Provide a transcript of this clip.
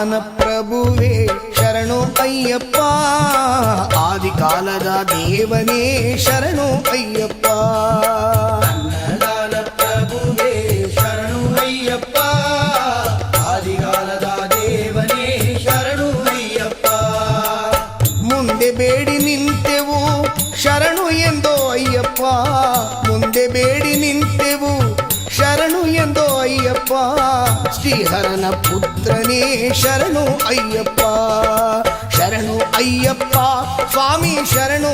ಅನ್ನದಾನ ಪ್ರಭುವೇ ಶರಣು ಅಯ್ಯಪ್ಪ, ಆದಿಕಾಲದ ದೇವನೇ ಶರಣು ಅಯ್ಯಪ್ಪ. ಅನ್ನದಾನ ಪ್ರಭುವೇ ಶರಣು ಅಯ್ಯಪ್ಪ, ಆದಿಕಾಲದ ದೇವನೇ ಶರಣು ಅಯ್ಯಪ್ಪ. ಮುಂದೆ ಬೇಡಿ ನಿಂತೆವು ಶರಣು ಎಂದೋ ಅಯ್ಯಪ್ಪ, ಮುಂದೆ ಬೇಡಿ ನಿಂತೆವು ಶರಣು ಎಂದೋ ಅಯ್ಯಪ್ಪ. ಶ್ರೀಹರನ ಪುತ್ರನೇ ಶರಣು ಅಯ್ಯಪ್ಪ, ಶರಣು ಅಯ್ಯಪ್ಪ ಸ್ವಾಮಿ ಶರಣು